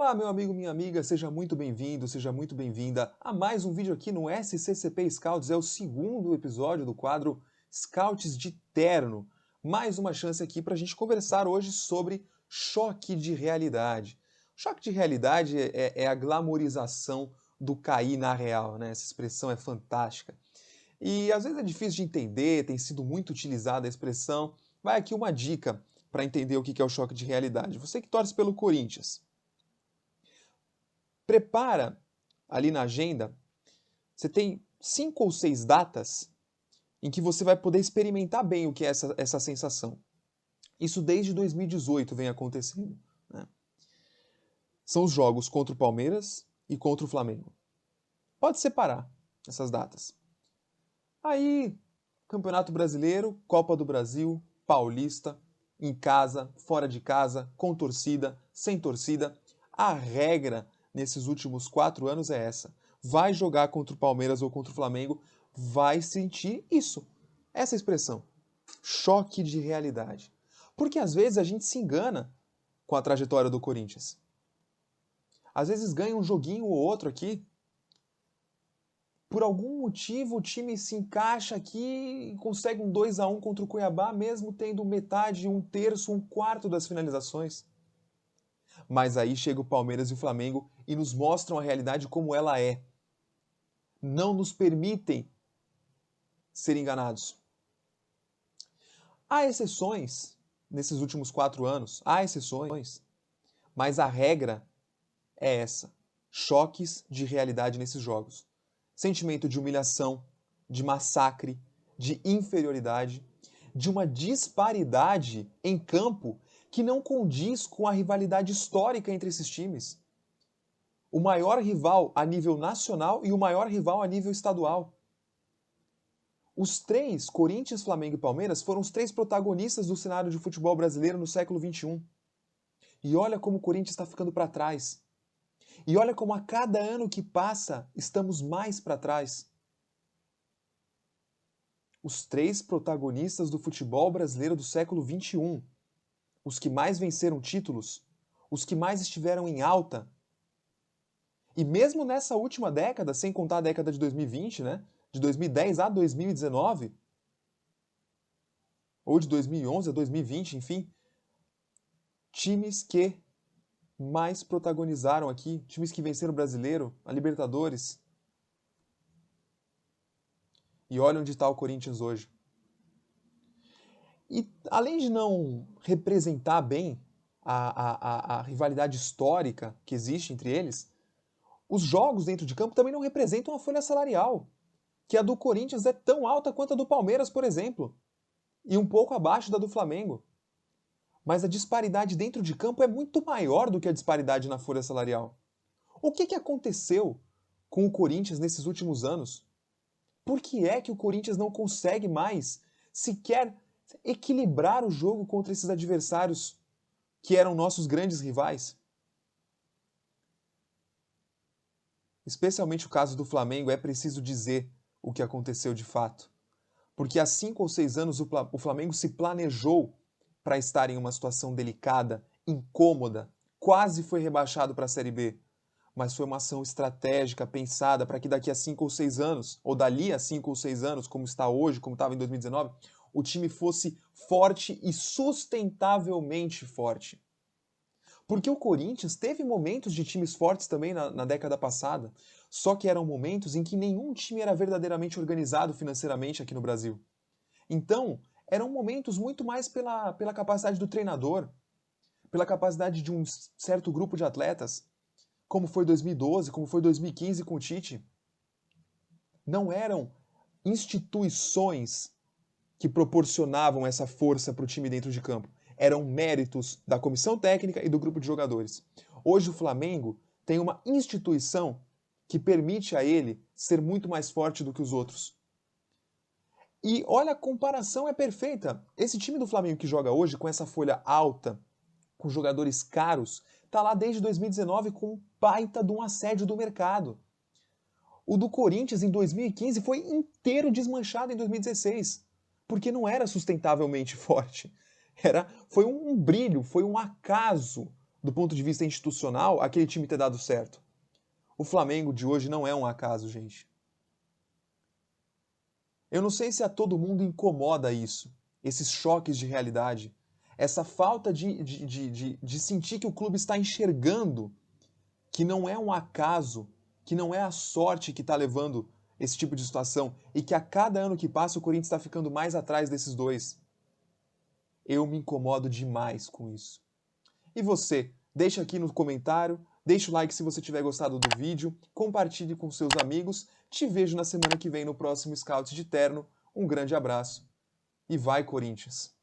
Olá, meu amigo, minha amiga, seja muito bem-vindo, seja muito bem-vinda a mais um vídeo aqui no SCCP Scouts. É o segundo episódio do quadro Scouts de Terno. Mais uma chance aqui para a gente conversar hoje sobre choque de realidade. Choque de realidade é a glamorização do cair na real, né? Essa expressão é fantástica. E às vezes é difícil de entender, tem sido muito utilizada a expressão. Vai aqui uma dica para entender o que é o choque de realidade. Você que torce pelo Corinthians, prepara ali na agenda, você tem 5 ou 6 datas em que você vai poder experimentar bem o que é essa sensação. Isso desde 2018 vem acontecendo, né? São os jogos contra o Palmeiras e contra o Flamengo. Pode separar essas datas. Aí, Campeonato Brasileiro, Copa do Brasil, Paulista, em casa, fora de casa, com torcida, sem torcida. A regra nesses últimos 4 anos é essa. Vai jogar contra o Palmeiras ou contra o Flamengo, vai sentir isso. Essa expressão. Choque de realidade. Porque às vezes a gente se engana com a trajetória do Corinthians. Às vezes ganha um joguinho ou outro aqui. Por algum motivo o time se encaixa aqui e consegue um 2-1 contra o Cuiabá, mesmo tendo metade, um terço, um quarto das finalizações. Mas aí chega o Palmeiras e o Flamengo e nos mostram a realidade como ela é. Não nos permitem ser enganados. Há exceções nesses últimos 4 anos, há exceções, mas a regra é essa. Choques de realidade nesses jogos. Sentimento de humilhação, de massacre, de inferioridade, de uma disparidade em campo que não condiz com a rivalidade histórica entre esses times. O maior rival a nível nacional e o maior rival a nível estadual. Os três, Corinthians, Flamengo e Palmeiras, foram os 3 protagonistas do cenário de futebol brasileiro no século XXI. E olha como o Corinthians está ficando para trás. E olha como a cada ano que passa, estamos mais para trás. Os 3 protagonistas do futebol brasileiro do século XXI. Os que mais venceram títulos, os que mais estiveram em alta. E mesmo nessa última década, sem contar a década de 2020, né? De 2010 a 2019, ou de 2011 a 2020, enfim, times que mais protagonizaram aqui, times que venceram o Brasileiro, a Libertadores. E olha onde está o Corinthians hoje. E além de não representar bem a rivalidade histórica que existe entre eles, os jogos dentro de campo também não representam a folha salarial, que a do Corinthians é tão alta quanto a do Palmeiras, por exemplo, e um pouco abaixo da do Flamengo. Mas a disparidade dentro de campo é muito maior do que a disparidade na folha salarial. O que aconteceu com o Corinthians nesses últimos anos? Por que é que o Corinthians não consegue mais sequer equilibrar o jogo contra esses adversários que eram nossos grandes rivais? Especialmente o caso do Flamengo, é preciso dizer o que aconteceu de fato. Porque há 5 ou 6 anos o Flamengo se planejou para estar em uma situação delicada, incômoda, quase foi rebaixado para a Série B. Mas foi uma ação estratégica, pensada para que daqui a 5 ou 6 anos, ou dali a 5 ou 6 anos, como está hoje, como estava em 2019, o time fosse forte e sustentavelmente forte. Porque o Corinthians teve momentos de times fortes também na década passada, só que eram momentos em que nenhum time era verdadeiramente organizado financeiramente aqui no Brasil. Então, eram momentos muito mais pela capacidade do treinador, pela capacidade de um certo grupo de atletas, como foi 2012, como foi 2015 com o Tite. Não eram instituições que proporcionavam essa força para o time dentro de campo. Eram méritos da comissão técnica e do grupo de jogadores. Hoje o Flamengo tem uma instituição que permite a ele ser muito mais forte do que os outros. E olha, a comparação é perfeita. Esse time do Flamengo que joga hoje, com essa folha alta, com jogadores caros, tá lá desde 2019 com um baita de um assédio do mercado. O do Corinthians em 2015 foi inteiro desmanchado em 2016, porque não era sustentavelmente forte. Foi um brilho, foi um acaso do ponto de vista institucional, aquele time ter dado certo. O Flamengo de hoje não é um acaso, gente. Eu não sei se a todo mundo incomoda isso, esses choques de realidade, essa falta de sentir que o clube está enxergando que não é um acaso, que não é a sorte que está levando esse tipo de situação e que a cada ano que passa o Corinthians está ficando mais atrás desses dois. Eu me incomodo demais com isso. E você? Deixa aqui no comentário, deixa o like se você tiver gostado do vídeo, compartilhe com seus amigos. Te vejo na semana que vem no próximo Scout de Terno. Um grande abraço e vai, Corinthians!